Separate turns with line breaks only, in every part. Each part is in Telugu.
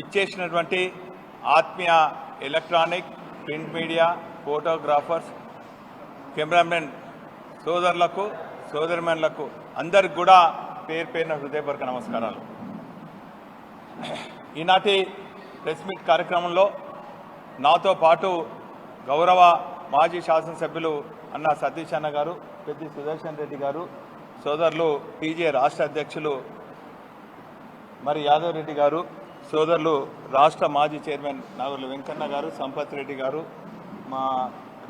ఇచ్చేసినటువంటి ఆత్మీయ electronic print media photographers cameraman సోదరులకు సోదరిమణులకు అందరికి కూడా పేరు పేరున హృదయపూర్వక నమస్కారాలు. ఈనాటి ప్రెస్ మీట్ కార్యక్రమంలో నాతో పాటు గౌరవ మాజీ శాసనసభ్యులు అన్న సతీష్ అన్న గారు, పెద్ది సుదర్శన్ రెడ్డి గారు, సోదరులు టీజే రాష్ట్ర అధ్యక్షులు మరి యాదవ్ రెడ్డి గారు, సోదరులు రాష్ట్ర మాజీ చైర్మన్ నాగర్ల వెంకన్న గారు, సంపత్ రెడ్డి గారు, మా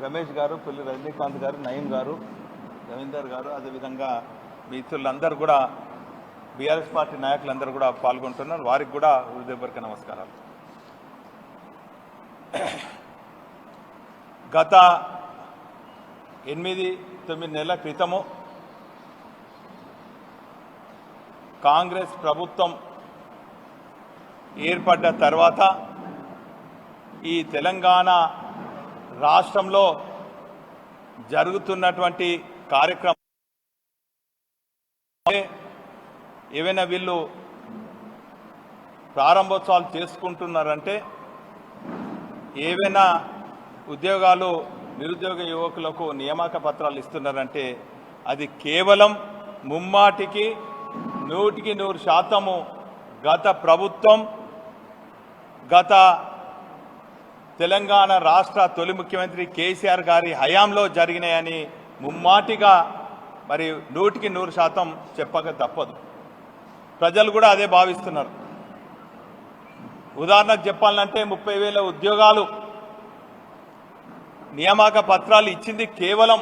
రమేష్ గారు, పుల్లి రజనీకాంత్ గారు, నయీం గారు, రవీందర్ గారు, అదేవిధంగా మిత్రులందరూ కూడా బీఆర్ఎస్ పార్టీ నాయకులందరూ కూడా పాల్గొంటున్నారు. వారికి కూడా హృదయపూర్వక నమస్కారాలు. గత 8-9 నెలల క్రితము కాంగ్రెస్ ప్రభుత్వం ఏర్పడ్డ తర్వాత ఈ తెలంగాణ రాష్ట్రంలో జరుగుతున్నటువంటి కార్యక్రమం ఏవైనా వీళ్ళు ప్రారంభోత్సవాలు చేసుకుంటున్నారంటే, ఏవైనా ఉద్యోగాలు నిరుద్యోగ యువకులకు నియామక పత్రాలు ఇస్తున్నారంటే అది కేవలం ముమ్మాటికి 100% గత ప్రభుత్వం, గత తెలంగాణ రాష్ట్ర తొలి ముఖ్యమంత్రి కేసీఆర్ గారి హయాంలో జరిగినాయని ముమ్మాటిగా మరి 100% చెప్పక తప్పదు. ప్రజలు కూడా అదే భావిస్తున్నారు. ఉదాహరణకు చెప్పాలంటే 30,000 ఉద్యోగాలు నియామక పత్రాలు ఇచ్చింది, కేవలం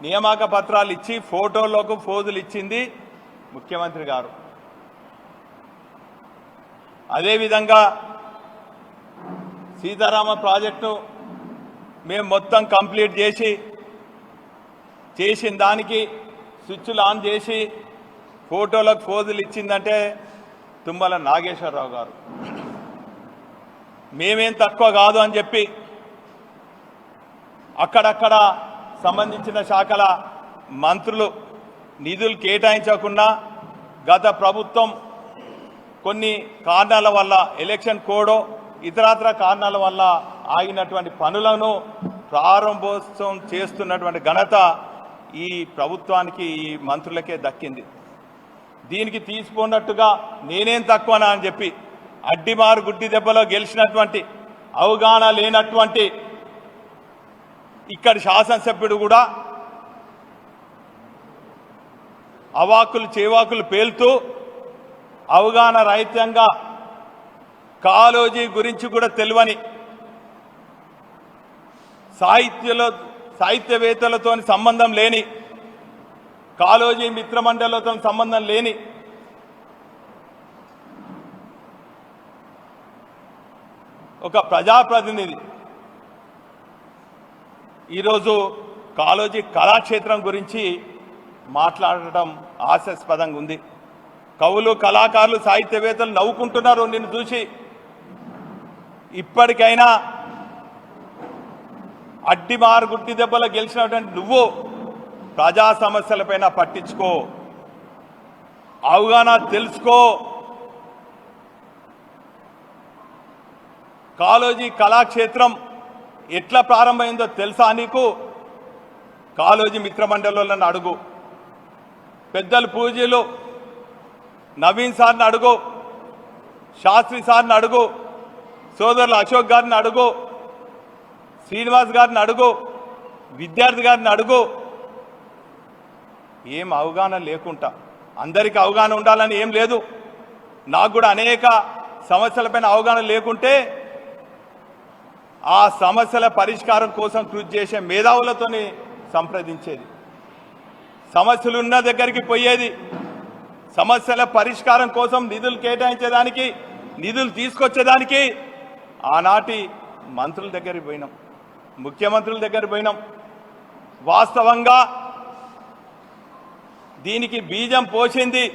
నియామక పత్రాలు ఇచ్చి ఫోటోలకు ఫోజులు ఇచ్చింది ముఖ్యమంత్రి గారు. అదేవిధంగా సీతారామ ప్రాజెక్టు మేము మొత్తం కంప్లీట్ చేసిన దానికి స్విచ్లు ఆన్ చేసి ఫోటోలకు ఫోజులు ఇచ్చిందంటే తుమ్మల నాగేశ్వరరావు గారు. మేమేం తక్కువ కాదు అని చెప్పి అక్కడక్కడ సంబంధించిన శాఖల మంత్రులు నిధులు కేటాయించకుండా గత ప్రభుత్వం కొన్ని కారణాల వల్ల, ఎలక్షన్ కోడో ఇతరత్ర కారణాల వల్ల ఆగినటువంటి పనులను ప్రారంభోత్సవం చేస్తున్నటువంటి ఘనత ఈ ప్రభుత్వానికి, ఈ మంత్రులకే దక్కింది. దీనికి తీసిపోన్నట్టుగా నేనేం తక్కువనా అని చెప్పి అడ్డిమారు గుడ్డి దెబ్బలో గెలిచినటువంటి, అవగాహన లేనటువంటి ఇక్కడి శాసనసభ్యుడు కూడా అవాకులు చేవాకులు పేలుతూ అవగాహన రహితంగా కాళోజీ గురించి కూడా తెలియని, సాహిత్యవేత్తలతో సంబంధం లేని, కాళోజీ మిత్రమండలితో సంబంధం లేని ఒక ప్రజాప్రతినిధి ఈరోజు కాళోజీ కళాక్షేత్రం గురించి మాట్లాడటం హాస్యాస్పదంగా ఉంది. కవులు, కళాకారులు, సాహిత్యవేత్తలు నవ్వుకుంటున్నారు నిన్ను చూసి. ఇప్పటికైనా అడ్డిమారు గుడ్డి దెబ్బలో గెలిచినటువంటి నువ్వు ప్రజా సమస్యలపైన పట్టించుకో, అవగాహన తెలుసుకో. కాళోజీ కళాక్షేత్రం ఎట్లా ప్రారంభమైందో తెలుసా నీకు? కాళోజీ మిత్రమండలిలను అడుగు, పెద్దలు పూజలు నవీన్ సార్ని అడుగు, శాస్త్రి సార్ని అడుగు, సోదరులు అశోక్ గారిని అడుగు, శ్రీనివాస్ గారిని అడుగు, విద్యార్థి గారిని అడుగు. ఏం అవగాహన లేకుండా, అందరికీ అవగాహన ఉండాలని ఏం లేదు. నాకు కూడా అనేక సమస్యలపైన అవగాహన లేకుంటే ఆ సమస్యల పరిష్కారం కోసం కృషి చేసే మేధావులతోని సంప్రదించేది, సమస్యలున్న దగ్గరికి పోయేది, సమస్యల పరిష్కారం కోసం నిధులు కేటాయించేదానికి, నిధులు తీసుకొచ్చేదానికి ఆనాటి మంత్రుల దగ్గరికి పోయినాం, ముఖ్యమంత్రుల దగ్గర పోయినాం. వాస్తవంగా దీనికి బీజం పోసింది,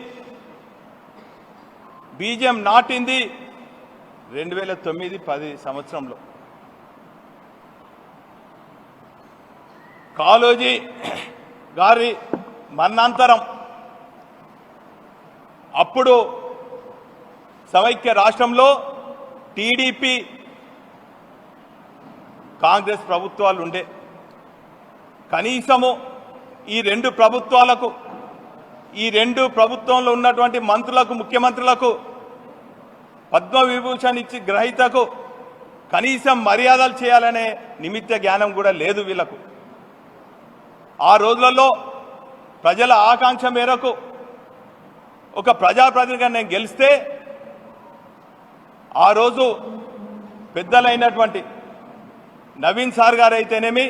బీజం నాటింది 2009-10 సంవత్సరంలో. కాళోజీ గారి మరణాంతరం అప్పుడు సమైక్య రాష్ట్రంలో టీడీపీ కాంగ్రెస్ ప్రభుత్వాలు ఉండే. కనీసము ఈ రెండు ప్రభుత్వాలకు, ఈ రెండు ప్రభుత్వంలో ఉన్నటువంటి మంత్రులకు, ముఖ్యమంత్రులకు పద్మవిభూషణ్ ఇచ్చి గ్రహీతకు కనీసం మర్యాదలు చేయాలనే నిమిత్త జ్ఞానం కూడా లేదు వీళ్లకు. ఆ రోజులలో ప్రజల ఆకాంక్ష మేరకు ఒక ప్రజాప్రతినిధిగా నేను గెలిస్తే ఆ రోజు పెద్దలైనటువంటి నవీన్ సార్ గారు అయితేనేమి,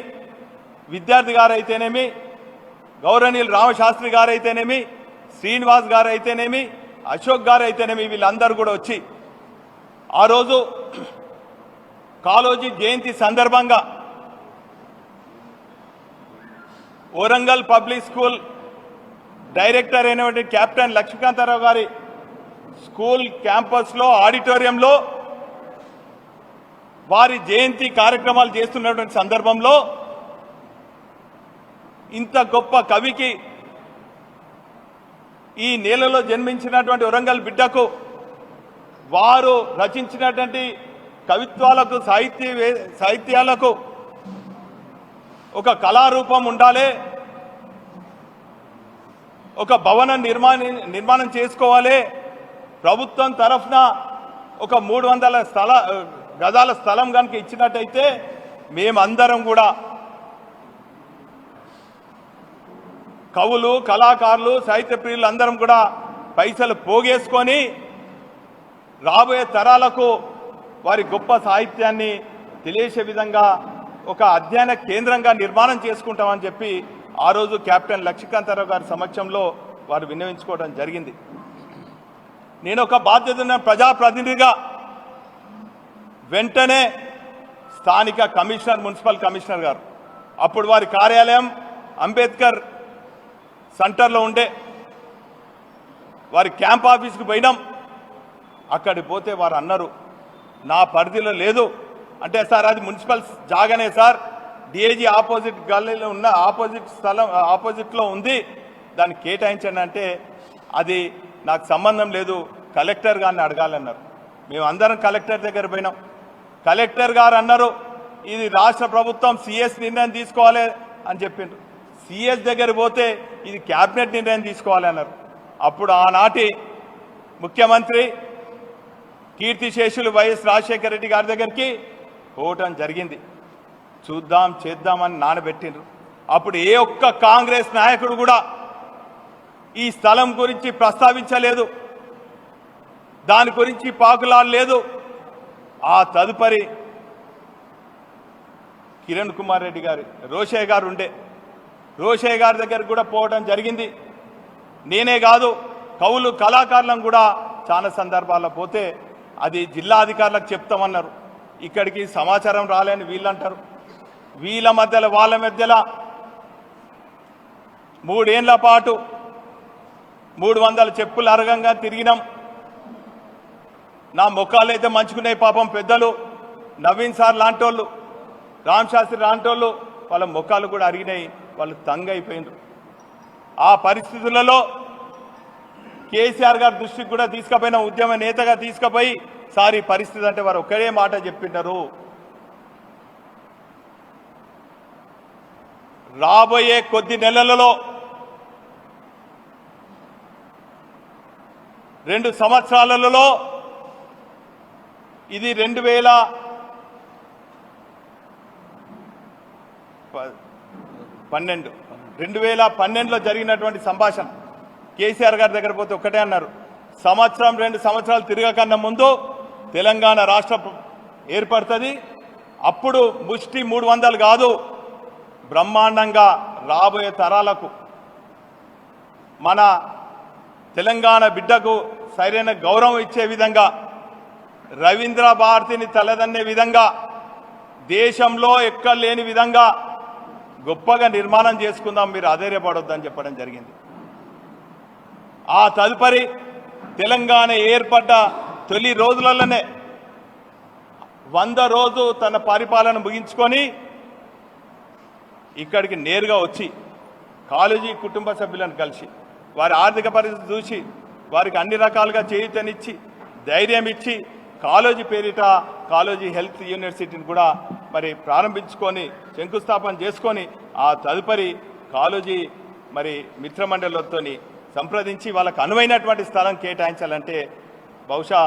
విద్యార్థి గారు అయితేనేమి, గౌరవనీయులు రామశాస్త్రి గారు అయితేనేమి, శ్రీనివాస్ గారు అయితేనేమి, అశోక్ గారు అయితేనేమి, వీళ్ళందరూ కూడా వచ్చి ఆ రోజు కాళోజీ జయంతి సందర్భంగా వరంగల్ పబ్లిక్ స్కూల్ డైరెక్టర్ అయినటువంటి కెప్టెన్ లక్ష్మీకాంతారావు గారి స్కూల్ క్యాంపస్లో ఆడిటోరియంలో వారి జయంతి కార్యక్రమాలు చేస్తున్నటువంటి సందర్భంలో ఇంత గొప్ప కవికి, ఈ నేలలో జన్మించినటువంటి వరంగల్ బిడ్డకు వారు రచించినటువంటి కవిత్వాలకు, సాహిత్యాలకు ఒక కళారూపం ఉండాలి, ఒక భవనం నిర్మాణం చేసుకోవాలి, ప్రభుత్వం తరఫున ఒక 300 గజాల స్థలం కనుక ఇచ్చినట్టయితే మేమందరం కూడా కవులు, కళాకారులు, సాహిత్య ప్రియులు అందరం కూడా పైసలు పోగేసుకొని రాబోయే తరాలకు వారి గొప్ప సాహిత్యాన్ని తెలియజేసే విధంగా ఒక అధ్యయన కేంద్రంగా నిర్మాణం చేసుకుంటామని చెప్పి ఆ రోజు కెప్టెన్ లక్ష్మీకాంతారావు గారి సమక్షంలో వారు విన్నవించుకోవడం జరిగింది. నేను ఒక బాధ్యత ఉన్న ప్రజాప్రతినిధిగా వెంటనే స్థానిక కమిషనర్, మున్సిపల్ కమిషనర్ గారు, అప్పుడు వారి కార్యాలయం అంబేద్కర్ సెంటర్లో ఉండే, వారి క్యాంప్ ఆఫీస్కి పోయినాం. అక్కడికి పోతే వారు అన్నారు నా పరిధిలో లేదు అంటే, సార్ అది మున్సిపల్ జాగానే సార్, డిఐజీ ఆపోజిట్ గల్లీలో ఉన్న ఆపోజిట్లో ఉంది, దాన్ని కేటాయించండి అంటే అది నాకు సంబంధం లేదు, కలెక్టర్ గారిని అడగాలన్నారు. మేము అందరం కలెక్టర్ దగ్గర పోయినాం. కలెక్టర్ గారు అన్నారు ఇది రాష్ట్ర ప్రభుత్వం సిఎస్ నిర్ణయం తీసుకోవాలి అని చెప్పిండ్రు. సిఎస్ దగ్గర పోతే ఇది క్యాబినెట్ నిర్ణయం తీసుకోవాలి అన్నారు. అప్పుడు ఆనాటి ముఖ్యమంత్రి కీర్తిశేషులు వైఎస్ రాజశేఖర రెడ్డి గారి దగ్గరికి పోవటం జరిగింది. చూద్దాం చేద్దామని నానబెట్టిండ్రు. అప్పుడు ఏ ఒక్క కాంగ్రెస్ నాయకుడు కూడా ఈ స్థలం గురించి ప్రస్తావించలేదు, దాని గురించి పాకులాడలేదు. ఆ తదుపరి కిరణ్ కుమార్ రెడ్డి గారు, రోషయ్య గారు ఉండే, రోషయ్య గారి దగ్గరికి కూడా పోవడం జరిగింది. నేనే కాదు, కవులు, కళాకారులను కూడా చాలా సందర్భాల్లో పోతే అది జిల్లా అధికారులకు చెప్తామన్నారు. ఇక్కడికి సమాచారం రాలేని వీళ్ళు అంటారు. వీళ్ళ మధ్యలో వాళ్ళ మధ్యలో 3 ఏళ్ల పాటు 300 చెప్పులు అరగంగా తిరిగినాం. నా ముఖాలు అయితే మంచుకున్నాయి. పాపం పెద్దలు నవీన్ సార్ లాంటోళ్ళు, రామ్ శాస్త్రి లాంటోళ్ళు, వాళ్ళ ముఖాలు కూడా అరిగినాయి, వాళ్ళు తంగైపోయినారు. ఆ పరిస్థితులలో కేసీఆర్ గారి దృష్టికి కూడా తీసుకుపోయిన, ఉద్యమ నేతగా తీసుకుపోయి సార్ ఈ పరిస్థితి అంటే వారు ఒక్కడే మాట చెప్పినారు, రాబోయే కొద్ది నెలలలో 2 సంవత్సరాలలో ఇది 2012లో జరిగినటువంటి సంభాషణ. కేసీఆర్ గారి దగ్గర పోతే ఒక్కటే అన్నారు, 1-2 సంవత్సరాలు తిరగకన్నా ముందు తెలంగాణ రాష్ట్రం ఏర్పడుతుంది, అప్పుడు ముష్టి 300 కాదు, బ్రహ్మాండంగా రాబోయే తరాలకు మన తెలంగాణ బిడ్డకు సరైన గౌరవం ఇచ్చే విధంగా, రవీంద్ర భారతిని తలదన్నే విధంగా, దేశంలో ఎక్కడ లేని విధంగా గొప్పగా నిర్మాణం చేసుకుందాం, మీరు అధైర్యపడొద్దని చెప్పడం జరిగింది. ఆ తదుపరి తెలంగాణ ఏర్పడ్డ తొలి రోజులలోనే 100 రోజు తన పరిపాలన ముగించుకొని ఇక్కడికి నేరుగా వచ్చి కాలేజీ కుటుంబ సభ్యులను కలిసి వారి ఆర్థిక పరిస్థితి చూసి వారికి అన్ని రకాలుగా చేయూతనిచ్చి ధైర్యం ఇచ్చి కాలేజీ పేరిట కాలేజీ హెల్త్ యూనివర్సిటీని కూడా మరి ప్రారంభించుకొని శంకుస్థాపన చేసుకొని ఆ తదుపరి కాలేజీ మరి మిత్రమండలితో సంప్రదించి వాళ్ళకు అనువైనటువంటి స్థలం కేటాయించాలంటే బహుశా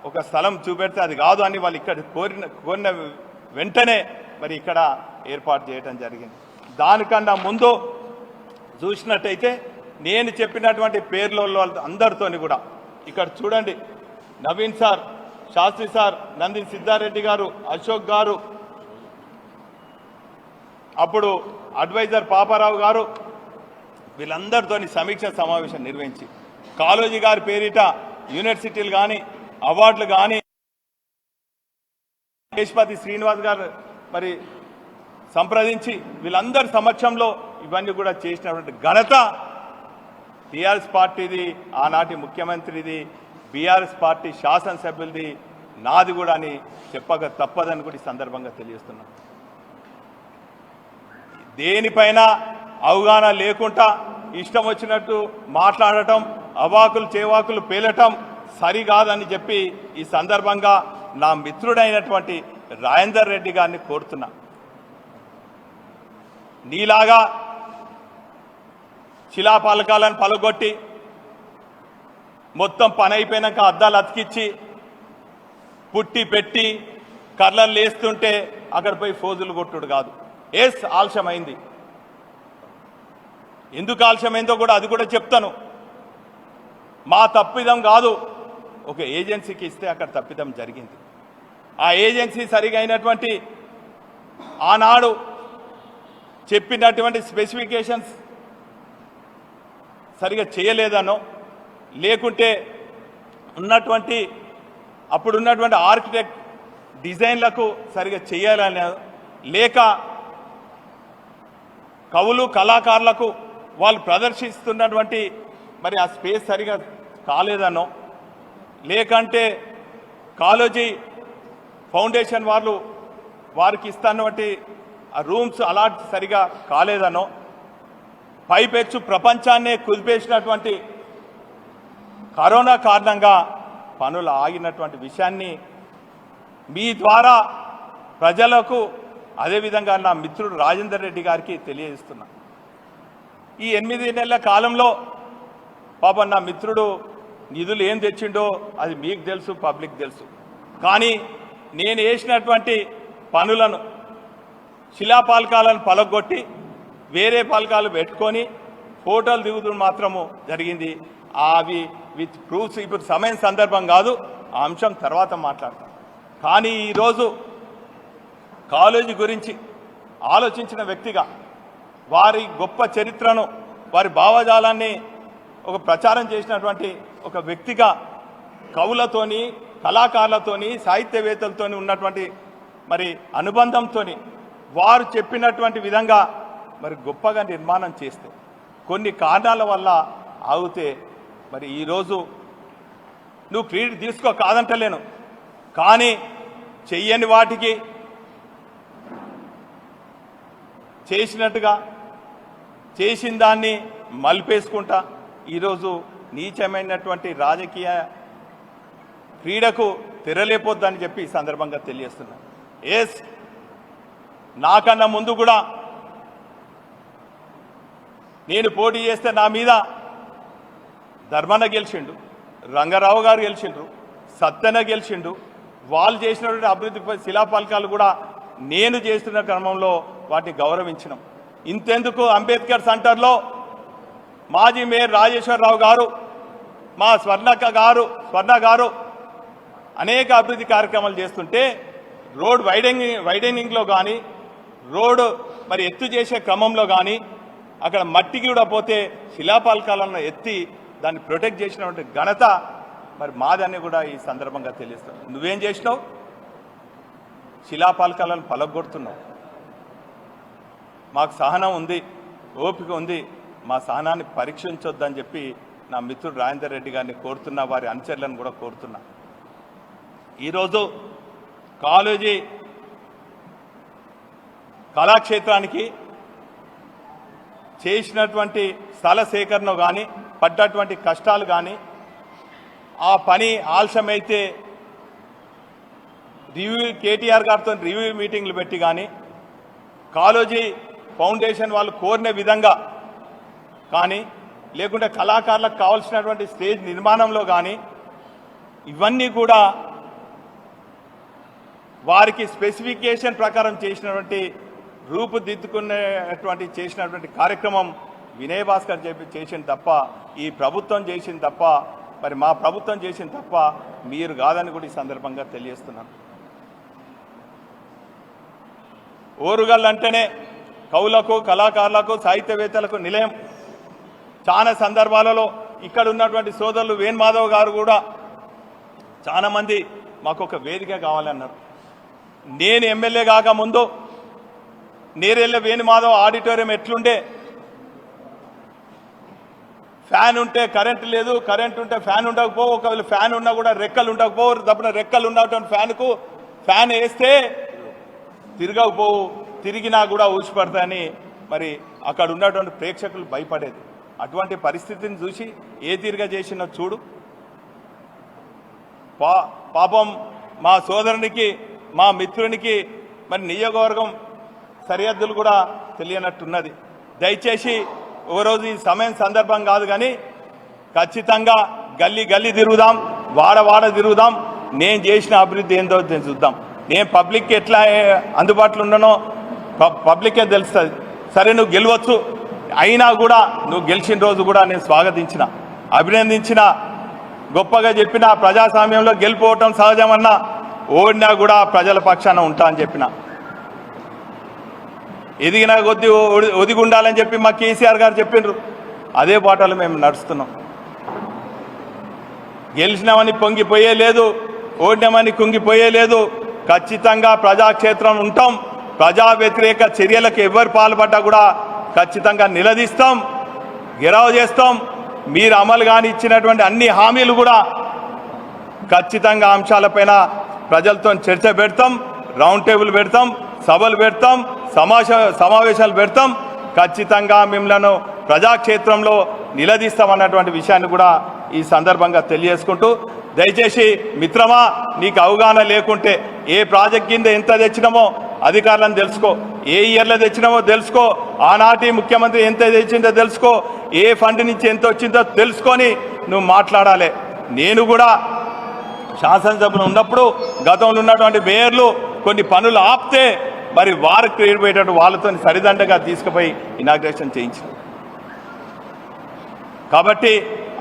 ఒక స్థలం చూపెడితే అది కాదు అని వాళ్ళు ఇక్కడ కోరిన వెంటనే మరి ఇక్కడ ఏర్పాటు చేయడం జరిగింది. దానికన్నా ముందు చూసినట్టయితే నేను చెప్పినటువంటి పేర్లలో అందరితోని కూడా ఇక్కడ చూడండి, నవీన్ సార్, శాస్త్రి సార్, నందిని సిద్ధారెడ్డి గారు, అశోక్ గారు, అప్పుడు అడ్వైజర్ పాపారావు గారు, వీళ్ళందరితోని సమీక్ష సమావేశం నిర్వహించి కాళోజీ గారి పేరిట యూనివర్సిటీలు కానీ అవార్డులు కానీ దేశపతి శ్రీనివాస్ గారు మరి సంప్రదించి వీళ్ళందరి సమక్షంలో ఇవన్నీ కూడా చేసినటువంటి ఘనత టీఆర్ఎస్ పార్టీది, ఆనాటి ముఖ్యమంత్రిది, బీఆర్ఎస్ పార్టీ శాసనసభ్యులది, నాది కూడా అని చెప్పక తప్పదని కూడా ఈ సందర్భంగా తెలియజేస్తున్నాం. దేనిపైన అవగాహన లేకుండా ఇష్టం వచ్చినట్టు మాట్లాడటం, అవాకులు చేవాకులు పేలటం సరికాదని చెప్పి ఈ సందర్భంగా నా మిత్రుడైనటువంటి రాజేందర్ రెడ్డి గారిని కోరుతున్నా. నీలాగా శిలాపాలకాలను పలగొట్టి మొత్తం పని అయిపోయినాక అద్దాలు అతికిచ్చి పుట్టి పెట్టి కర్రలు లేస్తుంటే అక్కడ పోయి ఫోజులు కొట్టుడు కాదు. ఆలస్యమైంది. ఎందుకు ఆలస్యమైందో కూడా అది కూడా చెప్తాను. మా తప్పిదం కాదు, ఒక ఏజెన్సీకి ఇస్తే అక్కడ తప్పిదం జరిగింది. ఆ ఏజెన్సీ సరిగా అయినటువంటి ఆనాడు చెప్పినటువంటి స్పెసిఫికేషన్స్ సరిగా చేయలేదనో, లేకుంటే ఉన్నటువంటి అప్పుడున్నటువంటి ఆర్కిటెక్ట్ డిజైన్లకు సరిగా చేయాలనే, లేక కవులు కళాకారులకు వాళ్ళు ప్రదర్శిస్తున్నటువంటి మరి ఆ స్పేస్ సరిగా కాలేదనో, లేకంటే కాలేజీ ఫౌండేషన్ వాళ్ళు వారికి ఇస్తున్నటువంటి ఆ రూమ్స్ అలాట్ సరిగా కాలేదనో, పైపెచ్చు ప్రపంచాన్నే కుదిపేసినటువంటి కరోనా కారణంగా పనులు ఆగినటువంటి విషయాన్ని మీ ద్వారా ప్రజలకు, అదేవిధంగా నా మిత్రుడు రాజేందర్ రెడ్డి గారికి తెలియజేస్తున్నా. ఈ 8 నెలల కాలంలో పాపం నా మిత్రుడు నిధులు ఏం తెచ్చిండో అది మీకు తెలుసు, పబ్లిక్ తెలుసు. కానీ నేను వేసినటువంటి పనులను, శిలాపాలకాలను పలగొట్టి వేరే పలకాలు పెట్టుకొని ఫోటోలు దిగుతుడు మాత్రము జరిగింది. అవి విత్ ప్రూఫ్స్ ఇప్పుడు సమయం సందర్భం కాదు, ఆ అంశం తర్వాత మాట్లాడతాం. కానీ ఈరోజు కాలేజీ గురించి ఆలోచించిన వ్యక్తిగా, వారి గొప్ప చరిత్రను, వారి భావజాలాన్ని ఒక ప్రచారం చేసినటువంటి ఒక వ్యక్తిగా, కవులతోని, కళాకారులతోని, సాహిత్యవేత్తలతోని ఉన్నటువంటి మరి అనుబంధంతో వారు చెప్పినటువంటి విధంగా మరి గొప్పగా నిర్మాణం చేస్తే కొన్ని కారణాల వల్ల ఆగితే మరి ఈరోజు నువ్వు క్రెడిట్ తీసుకో, కాదంటలేను. కానీ చెయ్యని వాటికి చేసినట్టుగా చేసిన దాన్ని మలిపేసుకుంటా ఈరోజు నీచమైనటువంటి రాజకీయ క్రీడకు తెరలేపోద్దని చెప్పి ఈ సందర్భంగా తెలియజేస్తున్నా. నాకన్నా ముందు కూడా నేను పోటీ చేస్తే నా మీద ధర్మన్న గెలిచిండు, రంగారావు గారు గెలిచిండ్రు, సత్యన గెలిచిండు. వాళ్ళు చేసినటువంటి అభివృద్ధి శిలాఫలకాలు కూడా నేను చేస్తున్న క్రమంలో వాటిని గౌరవించినాం. ఇంతెందుకు అంబేద్కర్ సెంటర్లో మాజీ మేయర్ రాజేశ్వరరావు గారు, మా స్వర్ణ గారు అనేక అభివృద్ధి కార్యక్రమాలు చేస్తుంటే రోడ్ వైడనింగ్లో కానీ, రోడ్డు మరి ఎత్తు చేసే క్రమంలో కానీ అక్కడ మట్టికి కూడా పోతే శిలాపాలకాలను ఎత్తి దాన్ని ప్రొటెక్ట్ చేసినటువంటి ఘనత మరి మాదని కూడా ఈ సందర్భంగా తెలుస్తాను. నువ్వేం చేసినావు? శిలాపాలకాలను పలగొడుతున్నావు. మాకు సహనం ఉంది, ఓపిక ఉంది, మా సహనాన్ని పరీక్షించొద్దని చెప్పి నా మిత్రుడు రాజేందర్ రెడ్డి గారిని కోరుతున్నా, వారి అనుచరులను కూడా కోరుతున్నా. ఈరోజు కాలేజీ కళాక్షేత్రానికి చేసినటువంటి స్థల సేకరణ కానీ, పడ్డటువంటి కష్టాలు కానీ, ఆ పని ఆలస్యమైతే కేటీఆర్ గారితో రివ్యూ మీటింగ్లు పెట్టి కానీ కాళోజీ ఫౌండేషన్ వాళ్ళు కోరిన విధంగా కానీ లేకుంటే కళాకారులకు కావాల్సినటువంటి స్టేజ్ నిర్మాణంలో కానీ ఇవన్నీ కూడా వారికి స్పెసిఫికేషన్ ప్రకారం చేసినటువంటి రూపుదిద్దుకునేటువంటి చేసినటువంటి కార్యక్రమం వినయ్ భాస్కర్ చేసింది తప్ప ఈ ప్రభుత్వం చేసింది తప్ప మరి మా ప్రభుత్వం చేసింది తప్ప మీరు కాదని కూడా ఈ సందర్భంగా తెలియజేస్తున్నాను. ఓరుగల్ అంటేనే కవులకు కళాకారులకు సాహిత్యవేత్తలకు నిలయం. చాలా సందర్భాలలో ఇక్కడ ఉన్నటువంటి సోదరులు వేణుమాధవ్ గారు కూడా చాలామంది మాకు ఒక వేదిక కావాలన్నారు. నేను ఎమ్మెల్యే కాక ముందు నేరెళ్ళ వేణుమాధవ్ ఆడిటోరియం ఎట్లుండే, ఫ్యాన్ ఉంటే కరెంట్ లేదు, కరెంట్ ఉంటే ఫ్యాన్ ఉండకపోవు, ఒకవేళ ఫ్యాన్ ఉన్నా కూడా రెక్కలు ఉండకపోవు, తప్పన రెక్కలు ఉన్నటువంటి ఫ్యాన్కు ఫ్యాన్ వేస్తే తిరగకపోవు, తిరిగినా కూడా ఊసిపడతాయని మరి అక్కడ ఉన్నటువంటి ప్రేక్షకులు భయపడేది. అటువంటి పరిస్థితిని చూసి ఏ తీరుగా చేసినా చూడు. పాపం మా సోదరునికి మా మిత్రునికి మరి నియోజకవర్గం సరిహద్దులు కూడా తెలియనట్టున్నది. దయచేసి ఓ రోజు ఈ సమయం సందర్భం కాదు కానీ ఖచ్చితంగా గల్లీ గల్లీ తిరుగుదాం, వాడ వాడ తిరుగుదాం. నేను చేసిన అభివృద్ధి ఏందో చూద్దాం. నేను పబ్లిక్కి ఎట్లా అందుబాటులో ఉన్నానో పబ్లిక్కే తెలుస్తుంది. సరే నువ్వు గెలవచ్చు, అయినా కూడా నువ్వు గెలిచిన రోజు కూడా నేను స్వాగతించిన, అభినందించిన, గొప్పగా చెప్పిన, ప్రజాస్వామ్యంలో గెలిపోవటం సహజమన్నా, ఓడినా కూడా ప్రజల పక్షాన ఉంటా అని చెప్పిన. ఎదిగిన కొద్ది ఒదిగి ఉండాలని చెప్పి మా కేసీఆర్ గారు చెప్పిండ్రు. అదే బాటలో మేము నడుస్తున్నాం. గెలిచినామని పొంగిపోయే లేదు, ఓడినామని కుంగిపోయే లేదు. ఖచ్చితంగా ప్రజాక్షేత్రం ఉంటాం. ప్రజా వ్యతిరేక చర్యలకు ఎవరు పాల్పడ్డా కూడా ఖచ్చితంగా నిలదీస్తాం, గెరావ్ చేస్తాం. మీరు అమలు కాని ఇచ్చినటువంటి అన్ని హామీలు కూడా ఖచ్చితంగా అంశాలపైన ప్రజలతో చర్చ పెడతాం, రౌండ్ టేబుల్ పెడతాం, సభలు పెడతాం, సమావేశాలు పెడతాం. ఖచ్చితంగా మిమ్మల్ని ప్రజాక్షేత్రంలో నిలదీస్తామన్నటువంటి విషయాన్ని కూడా ఈ సందర్భంగా తెలియజేసుకుంటూ, దయచేసి మిత్రమా, నీకు అవగాహన లేకుంటే ఏ ప్రాజెక్ట్ కింద ఎంత తెచ్చినామో అధికారులను తెలుసుకో, ఏ ఇయర్లో తెచ్చినామో తెలుసుకో, ఆనాటి ముఖ్యమంత్రి ఎంత తెచ్చిందో తెలుసుకో, ఏ ఫండ్ నుంచి ఎంత వచ్చిందో తెలుసుకొని నువ్వు మాట్లాడాలి. నేను కూడా శాసనసభలో ఉన్నప్పుడు గతంలో ఉన్నటువంటి మేయర్లు కొన్ని పనులు ఆపితే మరి వారు క్రియేట్ పోయేటట్టు వాళ్ళతో సరిదండగా తీసుకుపోయి ఇనాగ్రేషన్ చేయించారు. కాబట్టి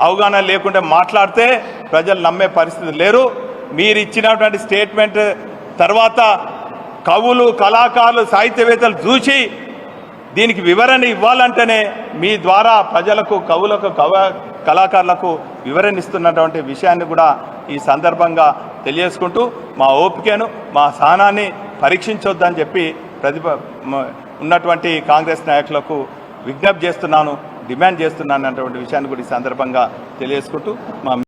అవగాహన లేకుండా మాట్లాడితే ప్రజలు నమ్మే పరిస్థితి లేరు. మీరు ఇచ్చినటువంటి స్టేట్మెంట్ తర్వాత కవులు కళాకారులు సాహిత్యవేత్తలు చూసి దీనికి వివరణ ఇవ్వాలంటేనే మీ ద్వారా ప్రజలకు కవులకు కళాకారులకు వివరణ ఇస్తున్నటువంటి విషయాన్ని కూడా ఈ సందర్భంగా తెలియజేసుకుంటూ మా ఓపికను మా సహనాన్ని పరీక్షించొద్దని చెప్పి ఉన్నటువంటి కాంగ్రెస్ నాయకులకు విజ్ఞప్తి చేస్తున్నాను, డిమాండ్ చేస్తున్నాను అన్నటువంటి విషయాన్ని కూడా ఈ సందర్భంగా తెలియజేసుకుంటూ మా